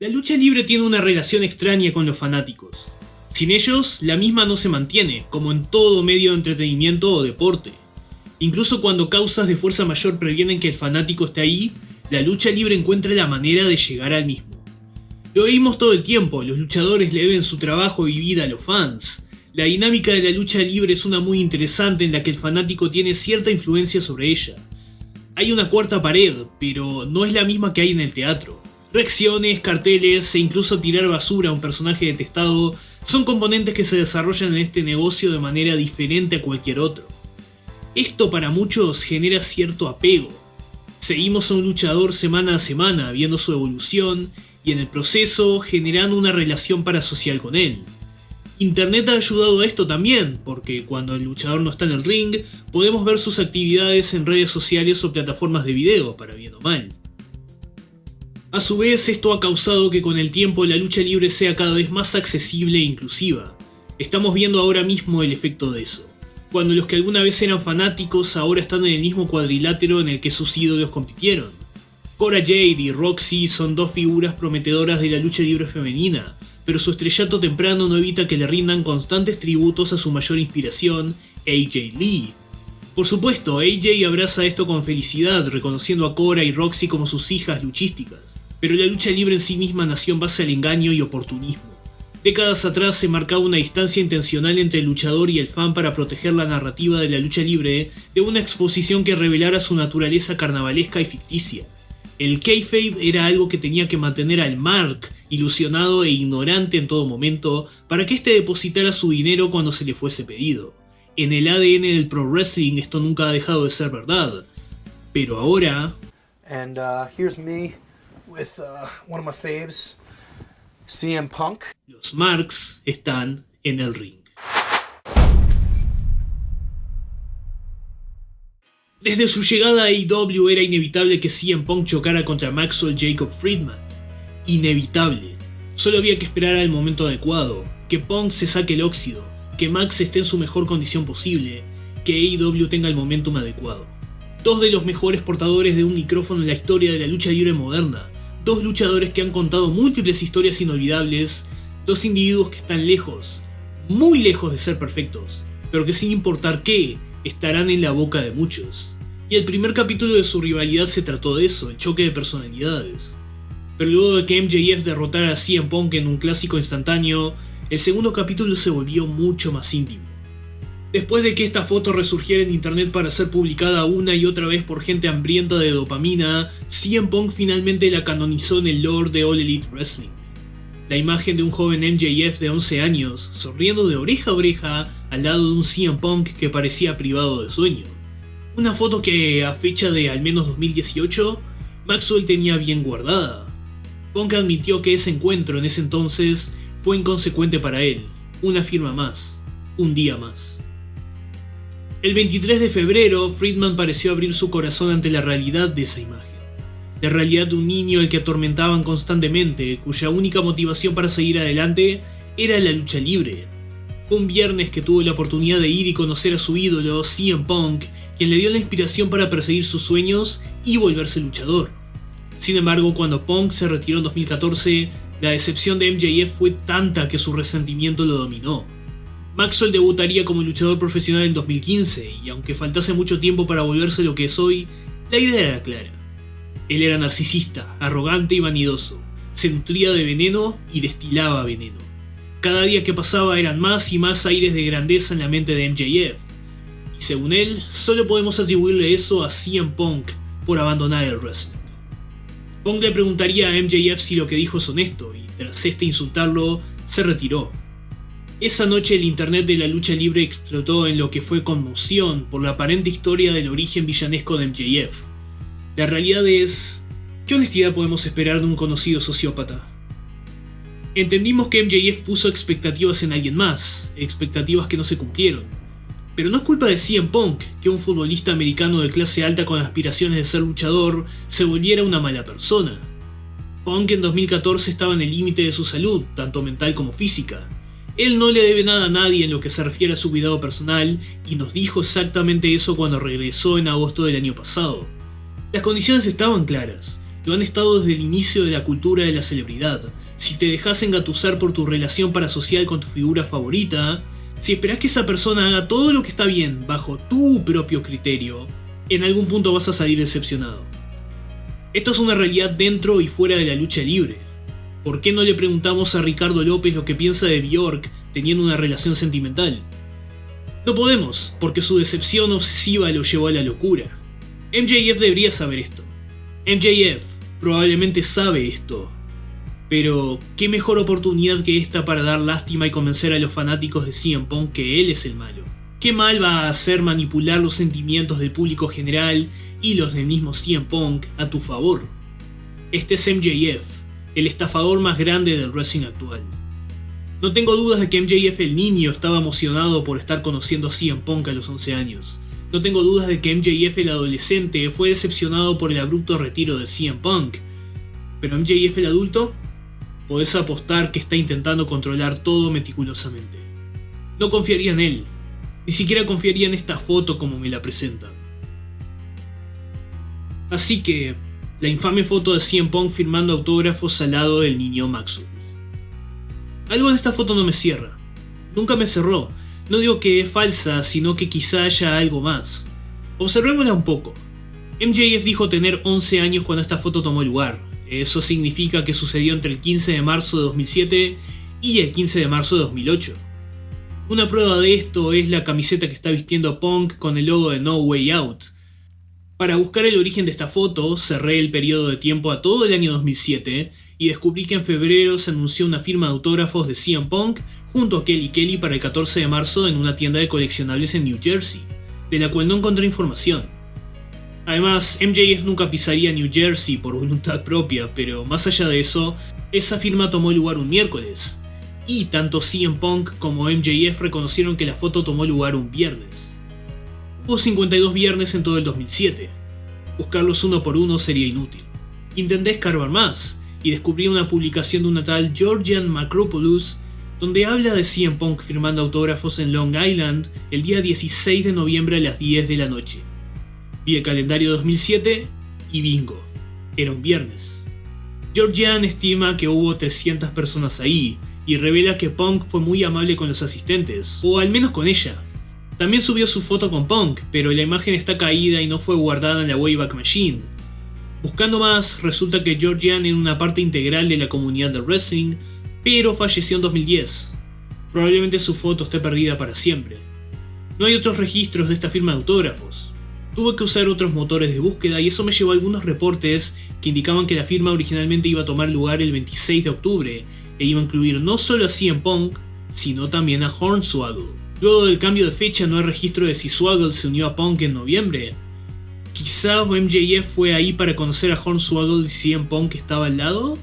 La lucha libre tiene una relación extraña con los fanáticos. Sin ellos, la misma no se mantiene, como en todo medio de entretenimiento o deporte. Incluso cuando causas de fuerza mayor previenen que el fanático esté ahí, la lucha libre encuentra la manera de llegar al mismo. Lo veíamos todo el tiempo, los luchadores le deben su trabajo y vida a los fans. La dinámica de la lucha libre es una muy interesante en la que el fanático tiene cierta influencia sobre ella. Hay una cuarta pared, pero no es la misma que hay en el teatro. Reacciones, carteles e incluso tirar basura a un personaje detestado son componentes que se desarrollan en este negocio de manera diferente a cualquier otro. Esto para muchos genera cierto apego. Seguimos a un luchador semana a semana viendo su evolución y en el proceso generando una relación parasocial con él. Internet ha ayudado a esto también, porque cuando el luchador no está en el ring, podemos ver sus actividades en redes sociales o plataformas de video, para bien o mal. A su vez, esto ha causado que con el tiempo la lucha libre sea cada vez más accesible e inclusiva. Estamos viendo ahora mismo el efecto de eso. Cuando los que alguna vez eran fanáticos ahora están en el mismo cuadrilátero en el que sus ídolos compitieron. Cora Jade y Roxy son dos figuras prometedoras de la lucha libre femenina, pero su estrellato temprano no evita que le rindan constantes tributos a su mayor inspiración, AJ Lee. Por supuesto, AJ abraza esto con felicidad, reconociendo a Cora y Roxy como sus hijas luchísticas. Pero la lucha libre en sí misma nació en base al engaño y oportunismo. Décadas atrás se marcaba una distancia intencional entre el luchador y el fan para proteger la narrativa de la lucha libre de una exposición que revelara su naturaleza carnavalesca y ficticia. El kayfabe era algo que tenía que mantener al Mark ilusionado e ignorante en todo momento para que éste depositara su dinero cuando se le fuese pedido. En el ADN del pro wrestling esto nunca ha dejado de ser verdad. Pero ahora... And here's me with one of my faves, CM Punk. Los Marks están en el ring. Desde su llegada a AEW era inevitable que CM Punk chocara contra Maxwell Jacob Friedman. Inevitable. Solo había que esperar al momento adecuado, que Punk se saque el óxido, que Max esté en su mejor condición posible, que AEW tenga el momentum adecuado. Dos de los mejores portadores de un micrófono en la historia de la lucha libre moderna, dos luchadores que han contado múltiples historias inolvidables, dos individuos que están lejos, muy lejos de ser perfectos, pero que sin importar qué, estarán en la boca de muchos. Y el primer capítulo de su rivalidad se trató de eso, el choque de personalidades. Pero luego de que MJF derrotara a CM Punk en un clásico instantáneo, el segundo capítulo se volvió mucho más íntimo. Después de que esta foto resurgiera en internet para ser publicada una y otra vez por gente hambrienta de dopamina, CM Punk finalmente la canonizó en el lore de All Elite Wrestling. La imagen de un joven MJF de 11 años, sonriendo de oreja a oreja al lado de un CM Punk que parecía privado de sueño. Una foto que, a fecha de al menos 2018, Maxwell tenía bien guardada. Punk admitió que ese encuentro en ese entonces fue inconsecuente para él, una firma más, un día más. El 23 de febrero, Friedman pareció abrir su corazón ante la realidad de esa imagen. La realidad de un niño al que atormentaban constantemente, cuya única motivación para seguir adelante era la lucha libre. Fue un viernes que tuvo la oportunidad de ir y conocer a su ídolo, CM Punk, quien le dio la inspiración para perseguir sus sueños y volverse luchador. Sin embargo, cuando Punk se retiró en 2014, la decepción de MJF fue tanta que su resentimiento lo dominó. Maxwell debutaría como luchador profesional en 2015, y aunque faltase mucho tiempo para volverse lo que es hoy, la idea era clara. Él era narcisista, arrogante y vanidoso, se nutría de veneno y destilaba veneno. Cada día que pasaba eran más y más aires de grandeza en la mente de MJF, y según él, solo podemos atribuirle eso a CM Punk por abandonar el wrestling. Punk le preguntaría a MJF si lo que dijo es honesto, y tras este insultarlo, se retiró. Esa noche el internet de la lucha libre explotó en lo que fue conmoción por la aparente historia del origen villanesco de MJF. La realidad es... ¿qué honestidad podemos esperar de un conocido sociópata? Entendimos que MJF puso expectativas en alguien más, expectativas que no se cumplieron. Pero no es culpa de CM Punk que un futbolista americano de clase alta con aspiraciones de ser luchador se volviera una mala persona. Punk en 2014 estaba en el límite de su salud, tanto mental como física. Él no le debe nada a nadie en lo que se refiere a su cuidado personal y nos dijo exactamente eso cuando regresó en agosto del año pasado. Las condiciones estaban claras. Lo han estado desde el inicio de la cultura de la celebridad. Si te dejas engatusar por tu relación parasocial con tu figura favorita, si esperás que esa persona haga todo lo que está bien bajo tu propio criterio, en algún punto vas a salir decepcionado. Esto es una realidad dentro y fuera de la lucha libre. ¿Por qué no le preguntamos a Ricardo López lo que piensa de Bjork teniendo una relación sentimental? No podemos, porque su decepción obsesiva lo llevó a la locura. MJF debería saber esto. MJF probablemente sabe esto. Pero, ¿qué mejor oportunidad que esta para dar lástima y convencer a los fanáticos de CM Punk que él es el malo? ¿Qué mal va a hacer manipular los sentimientos del público general y los del mismo CM Punk a tu favor? Este es MJF, el estafador más grande del wrestling actual. No tengo dudas de que MJF el niño estaba emocionado por estar conociendo a CM Punk a los 11 años. No tengo dudas de que MJF el adolescente fue decepcionado por el abrupto retiro de CM Punk. Pero MJF el adulto, podés apostar que está intentando controlar todo meticulosamente. No confiaría en él, ni siquiera confiaría en esta foto como me la presenta. Así que, la infame foto de CM Punk firmando autógrafos al lado del niño Maxwell. Algo en esta foto no me cierra. Nunca me cerró. No digo que es falsa, sino que quizá haya algo más. Observémosla un poco. MJF dijo tener 11 años cuando esta foto tomó lugar. Eso significa que sucedió entre el 15 de marzo de 2007 y el 15 de marzo de 2008. Una prueba de esto es la camiseta que está vistiendo Punk con el logo de No Way Out. Para buscar el origen de esta foto, cerré el periodo de tiempo a todo el año 2007 y descubrí que en febrero se anunció una firma de autógrafos de CM Punk junto a Kelly Kelly para el 14 de marzo en una tienda de coleccionables en New Jersey, de la cual no encontré información. Además, MJF nunca pisaría New Jersey por voluntad propia, pero más allá de eso, esa firma tomó lugar un miércoles, y tanto CM Punk como MJF reconocieron que la foto tomó lugar un viernes. Hubo 52 viernes en todo el 2007. Buscarlos uno por uno sería inútil. Intenté escarbar más, y descubrí una publicación de una tal Georgian Macropoulos, donde habla de CM Punk firmando autógrafos en Long Island el día 16 de noviembre a las 10 de la noche. Vi el calendario 2007 y bingo, era un viernes. Georgian estima que hubo 300 personas ahí y revela que Punk fue muy amable con los asistentes, o al menos con ella. También subió su foto con Punk, pero la imagen está caída y no fue guardada en la Wayback Machine. Buscando más, resulta que Georgian era una parte integral de la comunidad del wrestling, pero falleció en 2010. Probablemente su foto esté perdida para siempre. No hay otros registros de esta firma de autógrafos. Tuve que usar otros motores de búsqueda y eso me llevó a algunos reportes que indicaban que la firma originalmente iba a tomar lugar el 26 de octubre e iba a incluir no solo a CM Punk, sino también a Hornswoggle. Luego del cambio de fecha no hay registro de si Swoggle se unió a Punk en noviembre. Quizá MJF fue ahí para conocer a Hornswoggle y CM Punk estaba al lado.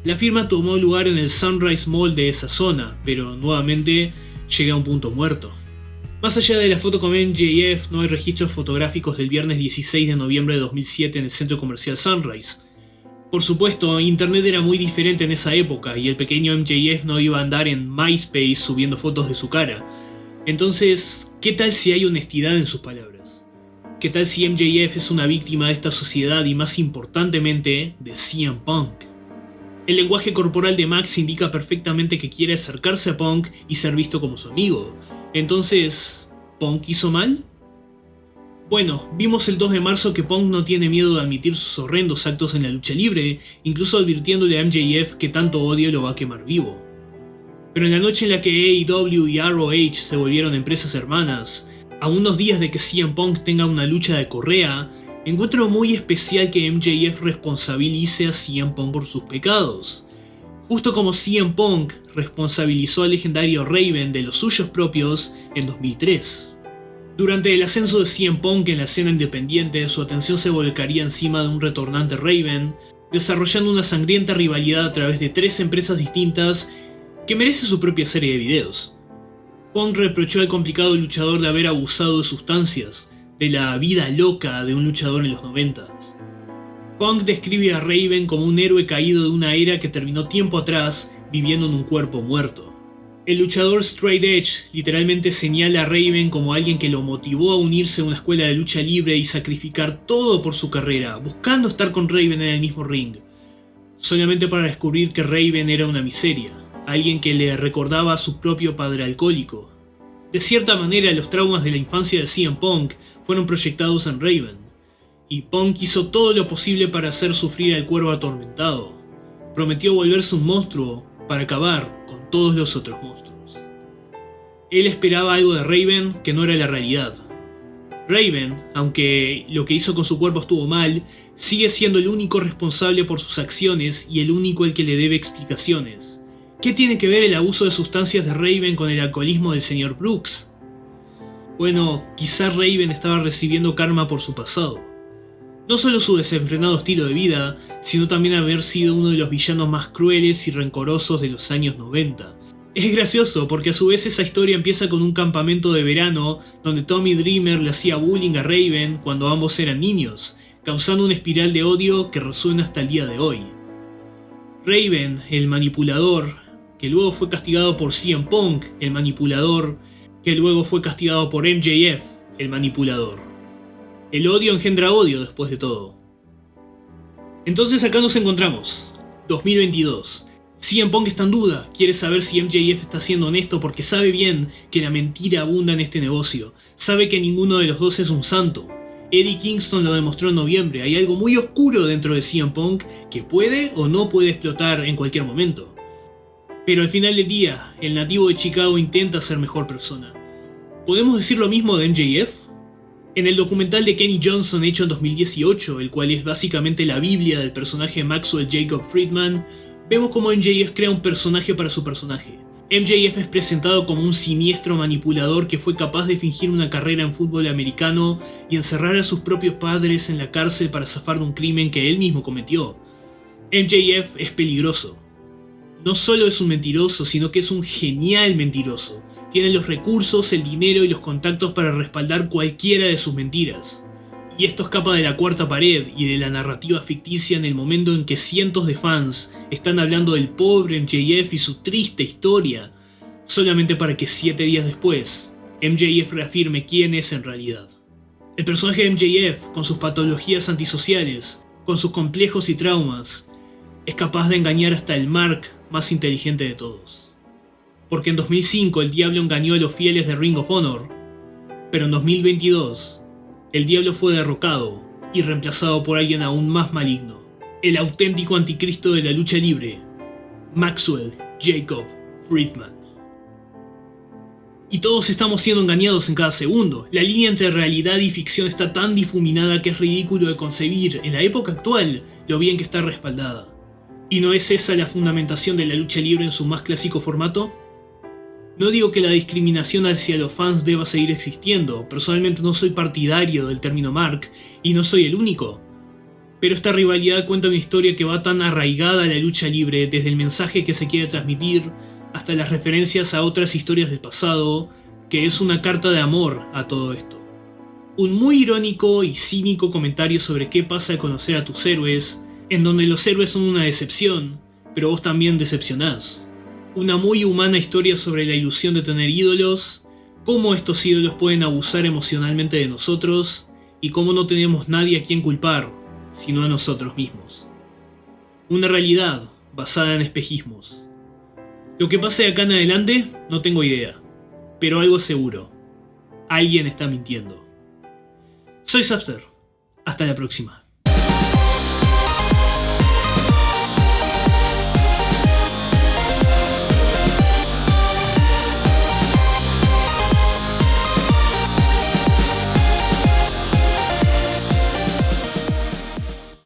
La firma tomó lugar en el Sunrise Mall de esa zona, pero nuevamente llega a un punto muerto. Más allá de la foto con MJF, no hay registros fotográficos del viernes 16 de noviembre de 2007 en el centro comercial Sunrise. Por supuesto, internet era muy diferente en esa época y el pequeño MJF no iba a andar en MySpace subiendo fotos de su cara. Entonces, ¿qué tal si hay honestidad en sus palabras? ¿Qué tal si MJF es una víctima de esta sociedad y más importantemente, de CM Punk? El lenguaje corporal de Max indica perfectamente que quiere acercarse a Punk y ser visto como su amigo. Entonces, ¿Punk hizo mal? Bueno, vimos el 2 de marzo que Punk no tiene miedo de admitir sus horrendos actos en la lucha libre, incluso advirtiéndole a MJF que tanto odio lo va a quemar vivo. Pero en la noche en la que AEW y ROH se volvieron empresas hermanas, a unos días de que CM Punk tenga una lucha de correa, encuentro muy especial que MJF responsabilice a CM Punk por sus pecados. Justo como CM Punk responsabilizó al legendario Raven de los suyos propios en 2003. Durante el ascenso de CM Punk en la escena independiente, su atención se volcaría encima de un retornante Raven, desarrollando una sangrienta rivalidad a través de 3 empresas distintas que merece su propia serie de videos. Punk reprochó al complicado luchador de haber abusado de sustancias, de la vida loca de un luchador en los 90. Punk describe a Raven como un héroe caído de una era que terminó tiempo atrás viviendo en un cuerpo muerto. El luchador Straight Edge literalmente señala a Raven como alguien que lo motivó a unirse a una escuela de lucha libre y sacrificar todo por su carrera, buscando estar con Raven en el mismo ring, solamente para descubrir que Raven era una miseria, alguien que le recordaba a su propio padre alcohólico. De cierta manera, los traumas de la infancia de CM Punk fueron proyectados en Raven, y Punk hizo todo lo posible para hacer sufrir al Cuervo Atormentado. Prometió volverse un monstruo para acabar con todos los otros monstruos. Él esperaba algo de Raven que no era la realidad. Raven, aunque lo que hizo con su cuerpo estuvo mal, sigue siendo el único responsable por sus acciones y el único al que le debe explicaciones. ¿Qué tiene que ver el abuso de sustancias de Raven con el alcoholismo del Sr. Brooks? Bueno, quizá Raven estaba recibiendo karma por su pasado. No solo su desenfrenado estilo de vida, sino también haber sido uno de los villanos más crueles y rencorosos de los años 90. Es gracioso porque a su vez esa historia empieza con un campamento de verano donde Tommy Dreamer le hacía bullying a Raven cuando ambos eran niños, causando una espiral de odio que resuena hasta el día de hoy. Raven, el manipulador, que luego fue castigado por CM Punk, el manipulador, que luego fue castigado por MJF, el manipulador. El odio engendra odio después de todo. Entonces acá nos encontramos, 2022. CM Punk está en duda, quiere saber si MJF está siendo honesto porque sabe bien que la mentira abunda en este negocio, sabe que ninguno de los dos es un santo. Eddie Kingston lo demostró en noviembre, hay algo muy oscuro dentro de CM Punk que puede o no puede explotar en cualquier momento. Pero al final del día, el nativo de Chicago intenta ser mejor persona. ¿Podemos decir lo mismo de MJF? En el documental de Kenny Johnson hecho en 2018, el cual es básicamente la biblia del personaje Maxwell Jacob Friedman, vemos cómo MJF crea un personaje para su personaje. MJF es presentado como un siniestro manipulador que fue capaz de fingir una carrera en fútbol americano y encerrar a sus propios padres en la cárcel para zafar de un crimen que él mismo cometió. MJF es peligroso. No solo es un mentiroso, sino que es un genial mentiroso. Tiene los recursos, el dinero y los contactos para respaldar cualquiera de sus mentiras. Y esto escapa de la cuarta pared y de la narrativa ficticia en el momento en que cientos de fans están hablando del pobre MJF y su triste historia, solamente para que 7 días después, MJF reafirme quién es en realidad. El personaje de MJF, con sus patologías antisociales, con sus complejos y traumas, es capaz de engañar hasta el Mark más inteligente de todos. Porque en 2005 el diablo engañó a los fieles de Ring of Honor, pero en 2022 el diablo fue derrocado y reemplazado por alguien aún más maligno, el auténtico anticristo de la lucha libre, Maxwell Jacob Friedman. Y todos estamos siendo engañados en cada segundo. La línea entre realidad y ficción está tan difuminada que es ridículo de concebir en la época actual lo bien que está respaldada. ¿Y no es esa la fundamentación de la lucha libre en su más clásico formato? No digo que la discriminación hacia los fans deba seguir existiendo, personalmente no soy partidario del término mark, y no soy el único. Pero esta rivalidad cuenta una historia que va tan arraigada a la lucha libre, desde el mensaje que se quiere transmitir, hasta las referencias a otras historias del pasado, que es una carta de amor a todo esto. Un muy irónico y cínico comentario sobre qué pasa al conocer a tus héroes, en donde los héroes son una decepción, pero vos también decepcionás. Una muy humana historia sobre la ilusión de tener ídolos, cómo estos ídolos pueden abusar emocionalmente de nosotros y cómo no tenemos nadie a quien culpar, sino a nosotros mismos. Una realidad basada en espejismos. Lo que pase de acá en adelante, no tengo idea, pero algo seguro. Alguien está mintiendo. Soy Safter. Hasta la próxima.